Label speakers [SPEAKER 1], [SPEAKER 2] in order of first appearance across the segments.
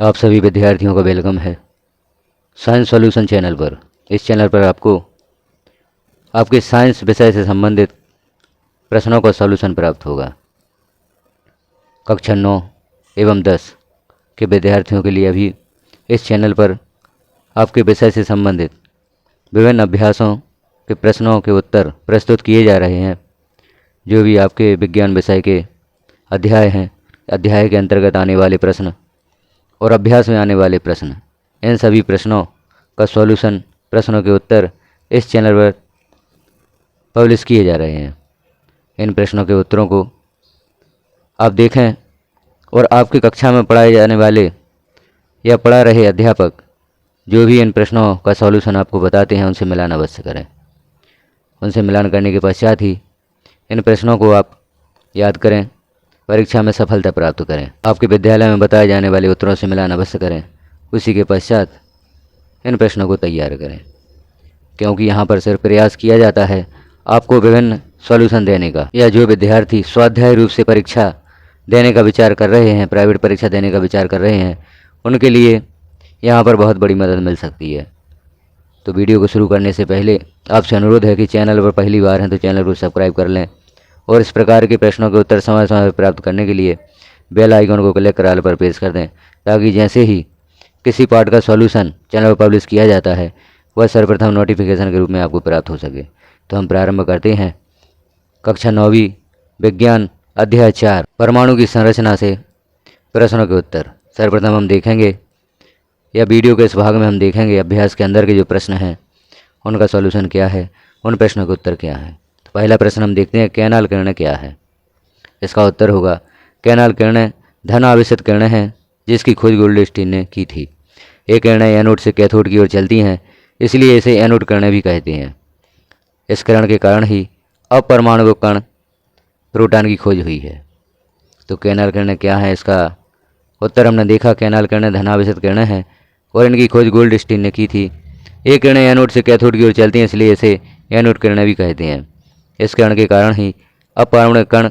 [SPEAKER 1] आप सभी विद्यार्थियों का वेलकम है साइंस सॉल्यूशन चैनल पर। इस चैनल पर आपको आपके साइंस विषय से संबंधित प्रश्नों का सॉल्यूशन प्राप्त होगा। कक्षा 9 एवं 10 के विद्यार्थियों के लिए अभी इस चैनल पर आपके विषय से संबंधित विभिन्न अभ्यासों के प्रश्नों के उत्तर प्रस्तुत किए जा रहे हैं। जो भी आपके विज्ञान विषय के अध्याय हैं, अध्याय के अंतर्गत आने वाले प्रश्न और अभ्यास में आने वाले प्रश्न, इन सभी प्रश्नों का सॉल्यूशन, प्रश्नों के उत्तर इस चैनल पर पब्लिश किए जा रहे हैं। इन प्रश्नों के उत्तरों को आप देखें और आपकी कक्षा में पढ़ाए जाने वाले या पढ़ा रहे अध्यापक जो भी इन प्रश्नों का सॉल्यूशन आपको बताते हैं उनसे मिलान अवश्य करें। उनसे मिलान करने के पश्चात ही इन प्रश्नों को आप याद करें, परीक्षा में सफलता प्राप्त करें। आपके विद्यालय में बताए जाने वाले उत्तरों से मिलान अवश्य करें। उसी के पश्चात इन प्रश्नों को तैयार करें, क्योंकि यहाँ पर सिर्फ प्रयास किया जाता है आपको विभिन्न सॉल्यूशन देने का। या जो विद्यार्थी स्वाध्याय रूप से परीक्षा देने का विचार कर रहे हैं, प्राइवेट परीक्षा देने का विचार कर रहे हैं, उनके लिए यहाँ पर बहुत बड़ी मदद मिल सकती है। तो वीडियो को शुरू करने से पहले आपसे अनुरोध है कि चैनल पर पहली बार हैं तो चैनल को सब्सक्राइब कर लें और इस प्रकार के प्रश्नों के उत्तर समय समय पर प्राप्त करने के लिए बेल आइकन को क्लिक कर ऑल पर प्रेस कर दें, ताकि जैसे ही किसी पार्ट का सॉल्यूशन चैनल पर पब्लिश किया जाता है वह सर्वप्रथम नोटिफिकेशन के रूप में आपको प्राप्त हो सके। तो हम प्रारंभ करते हैं कक्षा 9वीं विज्ञान अध्याय 4 परमाणु की संरचना से प्रश्नों के उत्तर। सर्वप्रथम हम देखेंगे, या वीडियो के इस भाग में हम देखेंगे अभ्यास के अंदर के जो प्रश्न हैं उनका सॉल्यूशन क्या है, उन प्रश्नों के उत्तर क्या हैं। तो पहला प्रश्न हम देखते हैं, कैनाल किरणें क्या है। इसका उत्तर होगा कैनाल किरणें धन आवेशित किरणें हैं जिसकी खोज गोल्डस्टीन ने की थी। ये किरणें एनोड से कैथोड की ओर चलती हैं, इसलिए इसे एनोड किरणें भी कहते हैं। इस किरण के कारण ही अपरमाणु कण प्रोटॉन की खोज हुई है। तो कैनाल किरणें क्या हैं, इसका उत्तर हमने देखा, कैनाल किरणें धनावेशित किरणें हैं और इनकी खोज गोल्डस्टीन ने की थी। ये किरणें एनोड से कैथोड की ओर चलती हैं, इसलिए इसे एनोड किरणें भी कहते हैं। इस किरण के कारण ही अपरमाणु कण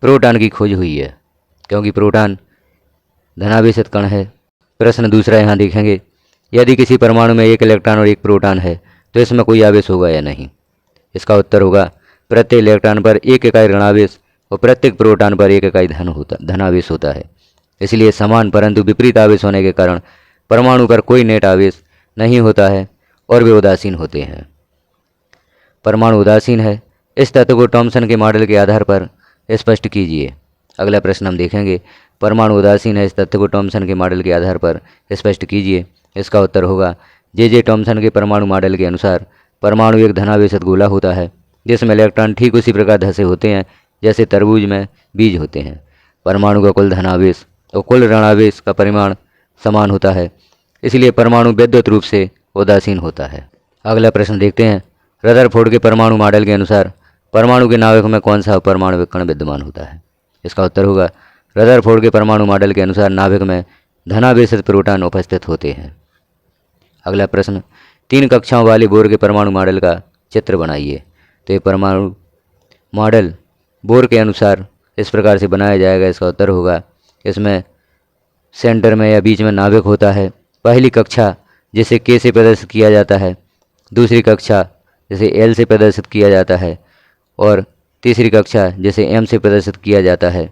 [SPEAKER 1] प्रोटॉन की खोज हुई है, क्योंकि प्रोटॉन धनावेशित कण है। प्रश्न दूसरा यहाँ देखेंगे, यदि किसी परमाणु में एक इलेक्ट्रॉन और एक प्रोटॉन है तो इसमें कोई आवेश होगा या नहीं। इसका उत्तर होगा प्रत्येक इलेक्ट्रॉन पर एक इकाई ऋणावेश और प्रत्येक प्रोटॉन पर एक इकाई धनावेश होता है। इसलिए समान परंतु विपरीत आवेश होने के कारण परमाणु पर कोई नेट आवेश नहीं होता है और वे उदासीन होते हैं। परमाणु उदासीन है, इस तथ्य को थॉमसन के मॉडल के आधार पर स्पष्ट कीजिए। अगला प्रश्न हम देखेंगे, परमाणु उदासीन है, इस तथ्य को थॉमसन के मॉडल के आधार पर स्पष्ट कीजिए। इसका उत्तर होगा जे थॉमसन के परमाणु मॉडल के अनुसार परमाणु एक धनावेशित गोला होता है जिसमें इलेक्ट्रॉन ठीक उसी प्रकार धंसे होते हैं जैसे तरबूज में बीज होते हैं। परमाणु का कुल धनावेश और कुल ऋणावेश का परिमाण समान होता है, इसलिए परमाणु विद्युत रूप से उदासीन होता है। अगला प्रश्न देखते हैं, रदरफोर्ड के परमाणु मॉडल के अनुसार परमाणु के नाभिक में कौन सा अपरमाणविक कण विद्यमान होता है। इसका उत्तर होगा रदरफोर्ड के परमाणु मॉडल के अनुसार नाभिक में धनावेशित प्रोटॉन उपस्थित होते हैं। अगला प्रश्न, 3 कक्षाओं वाले बोर के परमाणु मॉडल का चित्र बनाइए। तो ये परमाणु मॉडल बोर के अनुसार इस प्रकार से बनाया जाएगा। इसका उत्तर होगा, इसमें सेंटर में या बीच में नाभिक होता है। पहली कक्षा जिसे के से प्रदर्शित किया जाता है, दूसरी कक्षा जिसे एल से प्रदर्शित किया जाता है और तीसरी कक्षा जिसे एम से प्रदर्शित किया जाता है।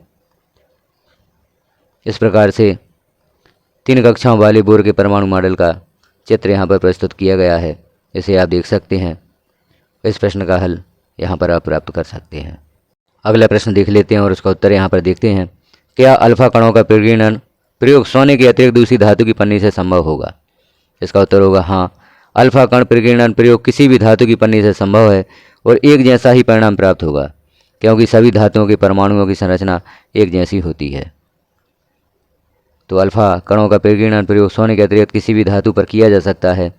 [SPEAKER 1] इस प्रकार से 3 कक्षाओं वाले बोर के परमाणु मॉडल का चित्र यहाँ पर प्रस्तुत किया गया है। इसे आप देख सकते हैं। इस प्रश्न का हल यहाँ पर आप प्राप्त कर सकते हैं। अगला प्रश्न देख लेते हैं और उसका उत्तर यहाँ पर देखते हैं, क्या अल्फा कणों का प्रकीर्णन प्रयोग सोने के अतिरिक्त दूसरी धातु की पन्नी से संभव होगा। इसका उत्तर होगा हाँ, अल्फा कण प्रकीर्णन प्रयोग किसी भी धातु की पन्नी से संभव है और एक जैसा ही परिणाम प्राप्त होगा, क्योंकि सभी धातुओं के परमाणुओं की संरचना एक जैसी होती है। तो अल्फा कणों का प्रकीर्णन प्रयोग सोने के अतिरिक्त किसी भी धातु पर किया जा सकता है।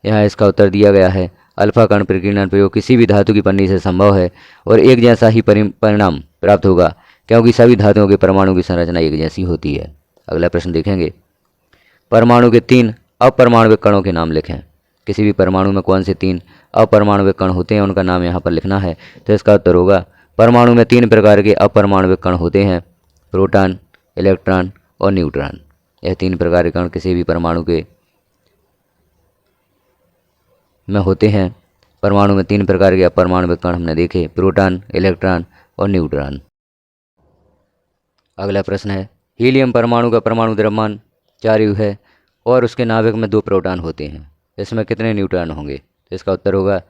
[SPEAKER 1] यहाँ इसका उत्तर दिया गया है, अल्फा कण प्रकीर्णन प्रयोग किसी भी धातु की पन्नी से संभव है और एक जैसा ही परिणाम प्राप्त होगा, क्योंकि सभी धातुओं के परमाणु की संरचना एक जैसी होती है। अगला प्रश्न देखेंगे, परमाणु के 3 अपरमाणविक कणों के नाम लिखें। किसी भी परमाणु में कौन से 3 अपरमाणविक कण होते हैं उनका नाम यहाँ पर लिखना है। तो इसका उत्तर होगा, परमाणु में 3 प्रकार के अपरमाणविक कण होते हैं, प्रोटॉन, इलेक्ट्रॉन और न्यूट्रॉन। यह 3 प्रकार के कण किसी भी परमाणु के में होते हैं। परमाणु में 3 प्रकार के अपरमाणु कण हमने देखे, प्रोटॉन, इलेक्ट्रॉन और न्यूट्रॉन। अगला प्रश्न है, हीलियम परमाणु का परमाणु द्रव्यमान 4U है और उसके नाभिक में 2 प्रोटॉन होते हैं, इसमें कितने न्यूट्रॉन होंगे? तो इसका उत्तर होगा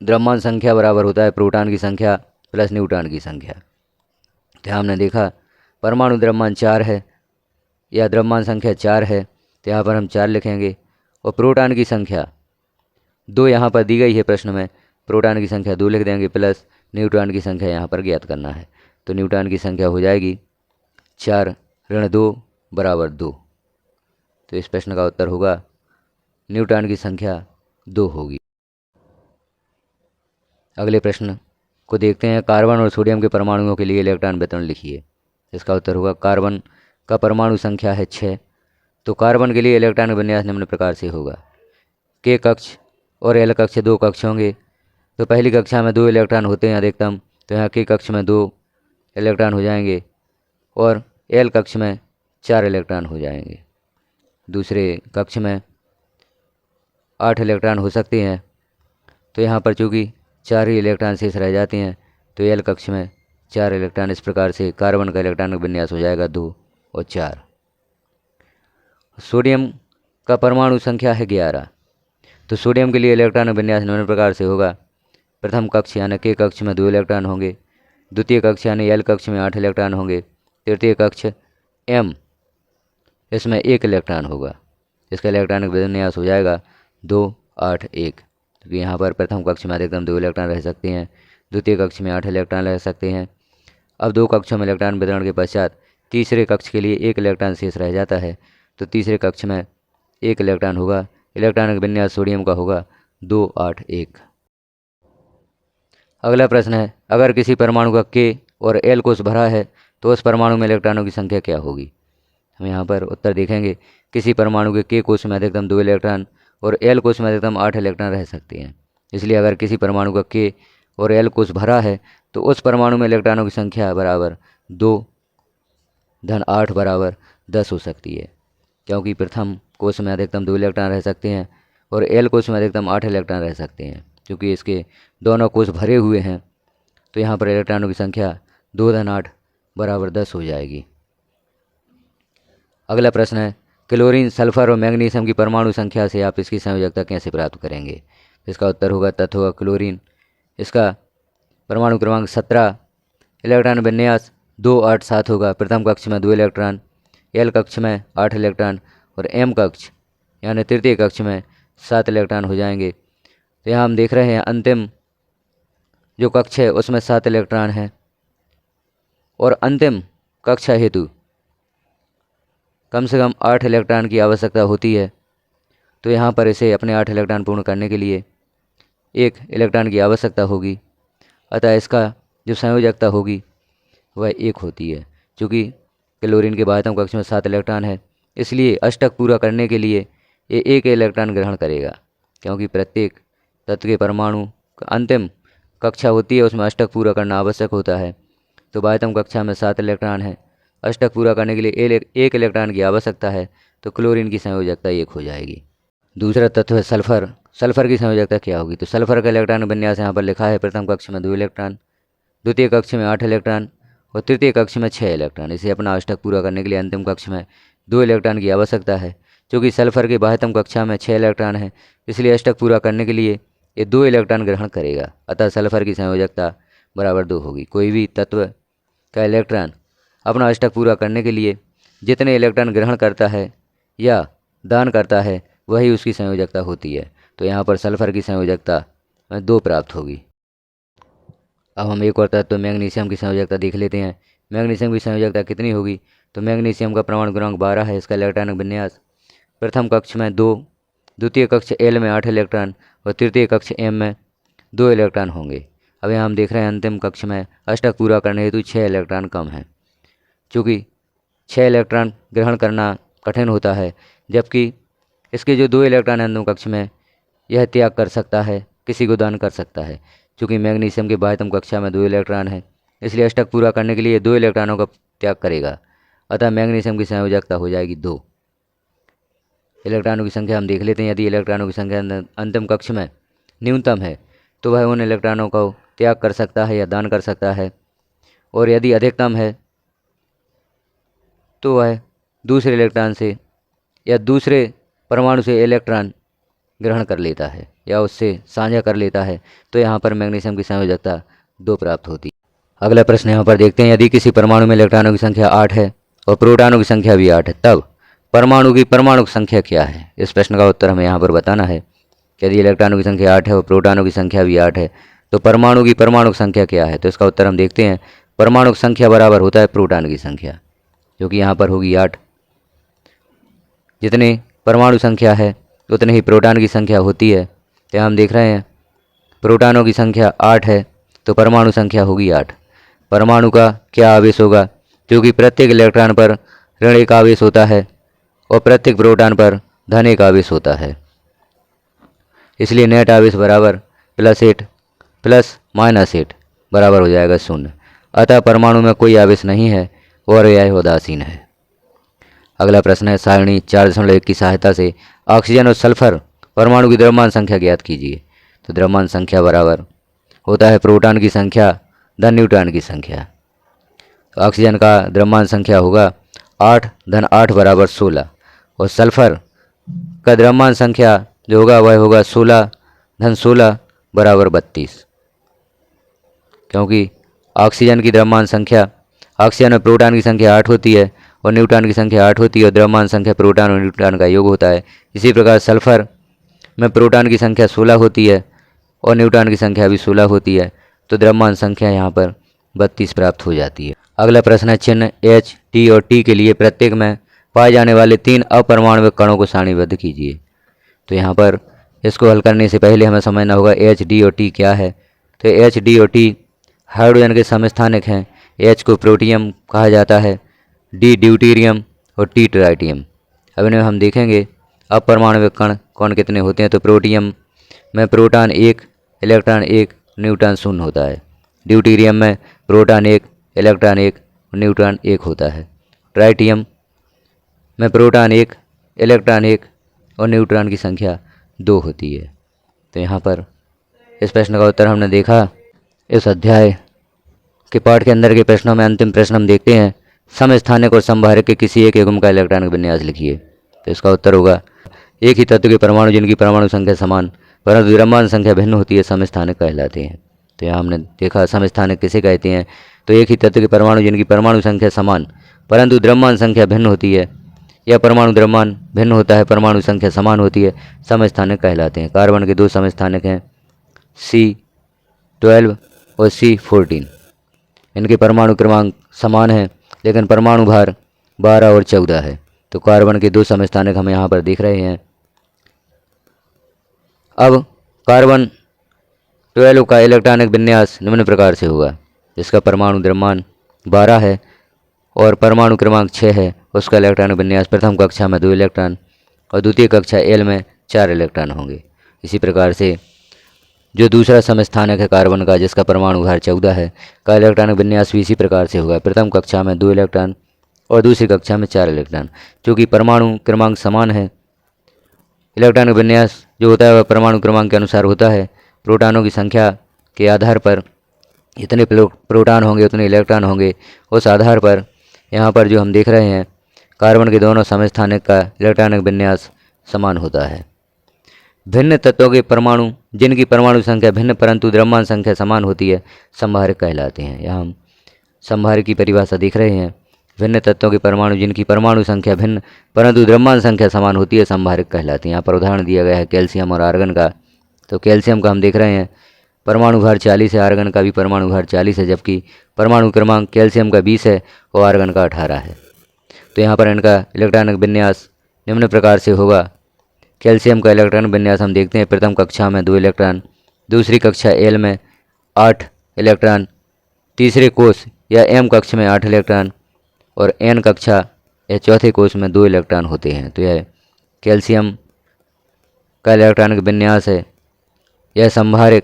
[SPEAKER 1] द्रव्यमान संख्या बराबर होता है प्रोटॉन की संख्या प्लस न्यूट्रॉन की संख्या। तो हमने देखा परमाणु द्रव्यमान 4 है या द्रव्यमान संख्या 4 है, तो यहाँ पर हम 4 लिखेंगे और प्रोटॉन की संख्या 2 यहाँ पर दी गई है प्रश्न में, प्रोटॉन की संख्या 2 लिख देंगे प्लस न्यूट्रॉन की संख्या यहाँ पर ज्ञात करना है। तो न्यूट्रॉन की संख्या हो जाएगी 4 ऋण 2 बराबर 2। तो इस प्रश्न का उत्तर होगा न्यूट्रॉन की संख्या 2 होगी। अगले प्रश्न को देखते हैं, कार्बन और सोडियम के परमाणुओं के लिए इलेक्ट्रॉन वितरण लिखिए। इसका उत्तर होगा कार्बन का परमाणु संख्या है 6, तो कार्बन के लिए इलेक्ट्रॉन विन्यास निम्न प्रकार से होगा, के कक्ष और एल कक्ष 2 कक्ष होंगे। तो पहली कक्षा में 2 इलेक्ट्रॉन होते हैं अधिकतम, तो यहाँ के कक्ष में 2 इलेक्ट्रॉन हो जाएंगे और एल कक्ष में 4 इलेक्ट्रॉन हो जाएंगे। दूसरे कक्ष में 8 इलेक्ट्रॉन हो सकते हैं, तो यहाँ पर चूँकि 4 ही इलेक्ट्रॉन शेष रह जाते हैं, तो एल कक्ष में 4 इलेक्ट्रॉन। इस प्रकार से कार्बन का इलेक्ट्रॉनिक विन्यास हो जाएगा 2 और 4। सोडियम का परमाणु संख्या है 11, तो सोडियम के लिए इलेक्ट्रॉनिक विन्यास निम्न प्रकार से होगा, प्रथम कक्ष यानी के कक्ष में 2 इलेक्ट्रॉन होंगे, द्वितीय कक्ष यानी एल कक्ष में 8 इलेक्ट्रॉन होंगे, तृतीय कक्ष एम इसमें 1 इलेक्ट्रॉन होगा। इसका इलेक्ट्रॉनिक विन्यास हो जाएगा 2 8 1, क्योंकि यहाँ पर प्रथम कक्ष में अधिकतम 2 इलेक्ट्रॉन रह सकते हैं, द्वितीय कक्ष में 8 इलेक्ट्रॉन रह सकते हैं। अब 2 कक्षों में इलेक्ट्रॉन वितरण के पश्चात तीसरे कक्ष के लिए 1 इलेक्ट्रॉन शेष रह जाता है, तो तीसरे कक्ष में 1 इलेक्ट्रॉन होगा। इलेक्ट्रॉनिक विन्यास सोडियम का होगा 2 8 1। अगला प्रश्न है, अगर किसी परमाणु का के और एल कोष भरा है तो उस परमाणु में इलेक्ट्रॉनों की संख्या क्या होगी? हम यहाँ पर उत्तर देखेंगे, किसी परमाणु के कोष में अधिकतम 2 इलेक्ट्रॉन और एल कोष में अधिकतम 8 इलेक्ट्रॉन रह सकते हैं। इसलिए अगर किसी परमाणु का के और एल कोष भरा है तो उस परमाणु में इलेक्ट्रॉनों की संख्या बराबर 2 धन 8 बराबर 10 हो सकती है, क्योंकि प्रथम कोष में अधिकतम 2 इलेक्ट्रॉन रह सकते हैं और एल कोष में अधिकतम 8 इलेक्ट्रॉन रह सकते हैं। क्योंकि इसके दोनों कोष भरे हुए हैं, तो यहाँ पर इलेक्ट्रॉनों की संख्या 2 धन 8 बराबर 10 हो जाएगी। अगला प्रश्न है, क्लोरीन, सल्फर और मैग्नीशियम की परमाणु संख्या से आप इसकी संयोजकता कैसे प्राप्त करेंगे? इसका उत्तर होगा तत्व होगा क्लोरीन, इसका परमाणु क्रमांक 17, इलेक्ट्रॉन विन्यास 2 8 7 होगा। प्रथम कक्ष में 2 इलेक्ट्रॉन, एल कक्ष में 8 इलेक्ट्रॉन और एम कक्ष यानी तृतीय कक्ष में 7 इलेक्ट्रॉन हो जाएंगे। तो यहाँ हम देख रहे हैं अंतिम जो कक्ष है उसमें 7 इलेक्ट्रॉन है और अंतिम कक्षा हेतु कम से कम 8 इलेक्ट्रॉन की आवश्यकता होती है। तो यहाँ पर इसे अपने 8 इलेक्ट्रॉन पूर्ण करने के लिए 1 इलेक्ट्रॉन की आवश्यकता होगी, अतः इसका जो संयोजकता होगी वह 1 होती है। चूँकि क्लोरीन के बाह्यतम कक्ष में 7 इलेक्ट्रॉन है, इसलिए अष्टक पूरा करने के लिए ये 1 इलेक्ट्रॉन ग्रहण करेगा, क्योंकि प्रत्येक तत्व के परमाणु का अंतिम कक्षा होती है उसमें अष्टक पूरा करना आवश्यक होता है। तो बाह्यतम कक्षा में 7 इलेक्ट्रॉन है, अष्टक पूरा करने के लिए 1 इलेक्ट्रॉन की आवश्यकता है, तो क्लोरीन की संयोजकता 1 हो जाएगी। दूसरा तत्व है सल्फर। सल्फर की संयोजकता क्या होगी? तो सल्फर का इलेक्ट्रॉन विन्यास यहाँ पर लिखा है, प्रथम कक्ष में 2 इलेक्ट्रॉन, द्वितीय कक्ष में 8 इलेक्ट्रॉन और तृतीय कक्ष में 6 इलेक्ट्रॉन। इसे अपना अष्टक पूरा करने के लिए अंतिम कक्ष में 2 इलेक्ट्रॉन की आवश्यकता है। चूँकि सल्फर के बाह्यतम कक्षा में 6 इलेक्ट्रॉन है, इसलिए अष्टक पूरा करने के लिए ये 2 इलेक्ट्रॉन ग्रहण करेगा, अतः सल्फर की संयोजकता बराबर 2 होगी। कोई भी तत्व का इलेक्ट्रॉन अपना अष्टक पूरा करने के लिए जितने इलेक्ट्रॉन ग्रहण करता है या दान करता है वही उसकी संयोजकता होती है। तो यहाँ पर सल्फर की संयोजकता 2 प्राप्त होगी। अब हम एक और तत्व मैग्नीशियम की संयोजकता देख लेते हैं। मैग्नीशियम की संयोजकता कितनी होगी? तो मैग्नीशियम का परमाणु क्रमांक 12 है, इसका इलेक्ट्रॉनिक विन्यास प्रथम कक्ष में 2, द्वितीय कक्ष एल में 8 इलेक्ट्रॉन और तृतीय कक्ष एम में 2 इलेक्ट्रॉन होंगे। अब यहाँ हम देख रहे हैं अंतिम कक्ष में अष्टक पूरा करने हेतु 6 इलेक्ट्रॉन कम हैं। चूँकि 6 इलेक्ट्रॉन ग्रहण करना कठिन होता है, जबकि इसके जो 2 इलेक्ट्रॉन अंतिम कक्ष में यह त्याग कर सकता है, किसी को दान कर सकता है। चूँकि मैग्नीशियम के बाह्यतम कक्षा में 2 इलेक्ट्रॉन है, इसलिए अष्टक पूरा करने के लिए 2 इलेक्ट्रॉनों का त्याग करेगा, अतः मैग्नीशियम की संयोजकता हो जाएगी 2। इलेक्ट्रॉनों की संख्या हम देख लेते हैं। यदि इलेक्ट्रॉनों की संख्या अंतिम कक्ष में न्यूनतम है तो वह उन इलेक्ट्रॉनों को त्याग कर सकता है या दान कर सकता है, और यदि अधिकतम है तो वह दूसरे इलेक्ट्रॉन से या दूसरे परमाणु से इलेक्ट्रॉन ग्रहण कर लेता है या उससे साझा कर लेता है। तो यहाँ पर मैग्नीशियम की संयोजकता 2 प्राप्त होती है। अगला प्रश्न यहाँ पर देखते हैं। यदि किसी परमाणु में इलेक्ट्रॉनों की संख्या 8 है और प्रोटॉनों की संख्या भी 8 है, तब परमाणु की परमाणु संख्या क्या है? इस प्रश्न का उत्तर हमें यहाँ पर बताना है। यदि इलेक्ट्रॉनों की संख्या 8 है और प्रोटॉनों की संख्या भी 8 है तो परमाणु की परमाणु संख्या क्या है? तो इसका उत्तर हम देखते हैं। परमाणु संख्या बराबर होता है प्रोटॉन की संख्या, जो कि यहाँ पर होगी 8। जितने परमाणु संख्या है उतने ही प्रोटॉन की संख्या होती है। तो हम देख रहे हैं प्रोटॉनों की संख्या 8 है तो परमाणु संख्या होगी 8। परमाणु का क्या आवेश होगा? क्योंकि प्रत्येक इलेक्ट्रॉन पर ऋण 1 आवेश होता है और प्रत्येक प्रोटॉन पर धन 1 आवेश होता है, इसलिए नेट आवेश बराबर +8 + -8 बराबर हो जाएगा 0। अतः परमाणु में कोई आवेश नहीं है और यह उदासीन है। अगला प्रश्न है, सारणी 4.1 की सहायता से ऑक्सीजन और सल्फर परमाणु की द्रव्यमान संख्या ज्ञात कीजिए। तो द्रव्यमान संख्या बराबर होता है प्रोटॉन की संख्या धन न्यूट्रॉन की संख्या। तो ऑक्सीजन का द्रव्यमान संख्या होगा 8 धन 8 बराबर 16, और सल्फर का द्रव्यमान संख्या जो होगा वह होगा 16 धन 16 बराबर 32। क्योंकि ऑक्सीजन की द्रव्यमान संख्या, ऑक्सीजन में प्रोटॉन की संख्या 8 होती है और न्यूट्रॉन की संख्या 8 होती है और द्रव्यमान संख्या प्रोटॉन और न्यूट्रॉन का योग होता है। इसी प्रकार सल्फर में प्रोटॉन की संख्या 16 होती है और न्यूट्रॉन की संख्या भी 16 होती है, तो द्रव्यमान संख्या यहाँ पर 32 प्राप्त हो जाती है। अगला प्रश्न है, चिन्ह H, T और T के लिए प्रत्येक में पाए जाने वाले 3 अपरमाणविक कणों को सारणीबद्ध कीजिए। तो यहाँ पर इसको हल करने से पहले हमें समझना होगा H, D और T क्या है। तो H, D और T हाइड्रोजन के समस्थानिक हैं। H को प्रोटियम कहा जाता है, D ड्यूटीरियम और T ट्राइटियम। अब इन्हें हम देखेंगे अपरमाणविक कण कौन कितने होते हैं। तो प्रोटियम में प्रोटॉन 1 इलेक्ट्रॉन 1 न्यूट्रॉन 0 होता है। ड्यूटीरियम में प्रोटॉन 1 इलेक्ट्रॉन 1 न्यूट्रॉन 1 होता है। ट्राइटियम में प्रोटॉन 1 इलेक्ट्रॉन 1 और न्यूट्रॉन की संख्या 2 होती है। तो यहाँ पर इस प्रश्न का उत्तर हमने देखा। इस अध्याय के पाठ के अंदर के प्रश्नों में अंतिम प्रश्न हम देखते हैं, समस्थानिक और संभारक के किसी एक युग्म का इलेक्ट्रॉनिक विन्यास लिखिए। तो इसका उत्तर होगा, एक ही तत्व के परमाणु जिनकी परमाणु संख्या समान परंतु द्रव्यमान संख्या भिन्न होती है समस्थानिक कहलाते हैं। तो यहाँ हमने देखा समस्थानिक किसे कहते हैं। तो एक ही तत्व के परमाणु जिनकी परमाणु संख्या समान परंतु द्रव्यमान संख्या भिन्न होती है, या परमाणु द्रव्यमान भिन्न होता है परमाणु संख्या समान होती है, समस्थानिक कहलाते हैं। कार्बन के 2 समस्थानिक हैं, C12 और C14। इनके परमाणु क्रमांक समान है लेकिन परमाणु भार 12 और 14 है। तो कार्बन के 2 समस्थानिक हम यहाँ पर देख रहे हैं। अब कार्बन 12 का इलेक्ट्रॉनिक विन्यास निम्न प्रकार से होगा, जिसका परमाणु द्रव्यमान 12 है और परमाणु क्रमांक 6 है। उसका इलेक्ट्रॉनिक विन्यास प्रथम कक्षा में 2 इलेक्ट्रॉन और द्वितीय कक्षा L में 4 इलेक्ट्रॉन होंगे। इसी प्रकार से जो दूसरा समस्थानिक है कार्बन का, जिसका परमाणु भार 14 है, का इलेक्ट्रॉनिक विन्यास भी इसी प्रकार से होगा, प्रथम कक्षा में 2 इलेक्ट्रॉन और दूसरी कक्षा में 4 इलेक्ट्रॉन। चूँकि परमाणु क्रमांक समान है, इलेक्ट्रॉनिक विन्यास जो होता है वह परमाणु क्रमांक के अनुसार होता है। प्रोटॉनों की संख्या के आधार पर जितने प्रोटॉन होंगे उतने इलेक्ट्रॉन होंगे। उस आधार पर यहाँ पर जो हम देख रहे हैं, कार्बन के दोनों समस्थानिक का इलेक्ट्रॉनिक विन्यास समान होता है। भिन्न तत्वों के परमाणु जिनकी परमाणु संख्या भिन्न परंतु द्रव्यमान संख्या समान होती है संभारक कहलाते हैं। यहाँ हम संभारक की परिभाषा देख रहे हैं। भिन्न तत्वों के परमाणु जिनकी परमाणु संख्या भिन्न परंतु द्रव्यमान संख्या समान होती है संभारक कहलाते हैं। यहाँ पर उदाहरण दिया गया है कैल्शियम और आर्गन का। तो कैल्शियम का हम देख रहे हैं परमाणु भार 40 है, आर्गन का भी परमाणु भार 40 है, जबकि परमाणु क्रमांक कैल्शियम का 20 है और आर्गन का 18 है। तो यहाँ पर इनका इलेक्ट्रॉनिक विन्यास निम्न प्रकार से होगा। कैल्शियम का इलेक्ट्रॉनिक विन्यास हम देखते हैं, प्रथम कक्षा में 2 इलेक्ट्रॉन, दूसरी कक्षा L में 8 इलेक्ट्रॉन, तीसरे कोष या M कक्ष में 8 इलेक्ट्रॉन और N कक्षा या चौथे कोष में 2 इलेक्ट्रॉन होते हैं। तो यह कैल्शियम का इलेक्ट्रॉनिक विन्यास है। यह संभारक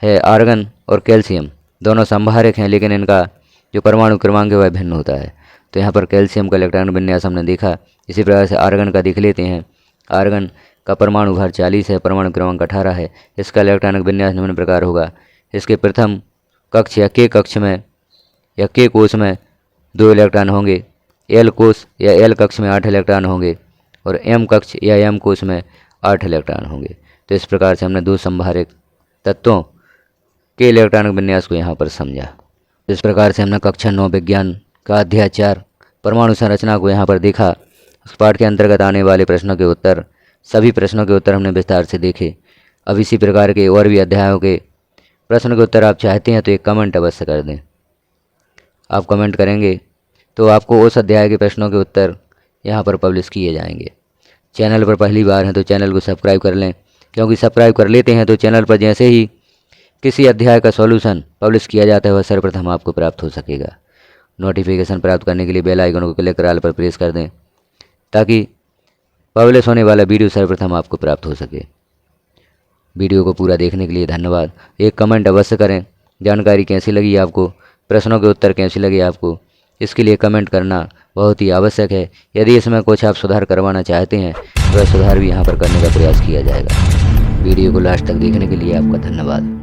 [SPEAKER 1] है। आर्गन और कैल्शियम दोनों संभारक हैं, लेकिन इनका जो परमाणु क्रमांक है वह भिन्न होता है। तो यहाँ पर कैल्शियम का इलेक्ट्रॉनिक विन्यास हमने देखा। इसी प्रकार से आर्गन का देख लेते हैं। आर्गन का परमाणु भार 40 है, परमाणु क्रमांक 18 है। इसका इलेक्ट्रॉनिक विन्यास निम्न प्रकार होगा। इसके प्रथम कक्ष या के कक्ष में या के कोष में 2 इलेक्ट्रॉन होंगे, एल कोष या एल कक्ष में 8 इलेक्ट्रॉन होंगे और एम कक्ष या एम कोष में 8 इलेक्ट्रॉन होंगे। तो इस प्रकार से हमने 2 संभारिक तत्वों के इलेक्ट्रॉनिक विन्यास को यहाँ पर समझा। इस प्रकार से हमने कक्षा 9 विज्ञान का अध्याय 4 परमाणु संरचना को यहाँ पर देखा। उस पाठ के अंतर्गत आने वाले प्रश्नों के उत्तर, सभी प्रश्नों के उत्तर हमने विस्तार से देखे। अब इसी प्रकार के और भी अध्यायों के प्रश्न के उत्तर आप चाहते हैं तो एक कमेंट अवश्य कर दें। आप कमेंट करेंगे तो आपको उस अध्याय के प्रश्नों के उत्तर यहाँ पर पब्लिश किए जाएंगे। चैनल पर पहली बार हैं तो चैनल को सब्सक्राइब कर लें, क्योंकि सब्सक्राइब कर लेते हैं तो चैनल पर जैसे ही किसी अध्याय का सॉल्यूशन पब्लिश किया जाता है वह सर्वप्रथम आपको प्राप्त हो सकेगा। नोटिफिकेशन प्राप्त करने के लिए बेल आइकन को क्लिक कर ऑल पर प्रेस कर दें, ताकि पब्लिश होने वाला वीडियो सर्वप्रथम आपको प्राप्त हो सके। वीडियो को पूरा देखने के लिए धन्यवाद। एक कमेंट अवश्य करें, जानकारी कैसी लगी आपको, प्रश्नों के उत्तर कैसे लगे आपको, इसके लिए कमेंट करना बहुत ही आवश्यक है। यदि इसमें कुछ आप सुधार करवाना चाहते हैं तो वह सुधार भी यहाँ पर करने का प्रयास किया जाएगा। वीडियो को लास्ट तक देखने के लिए आपका धन्यवाद।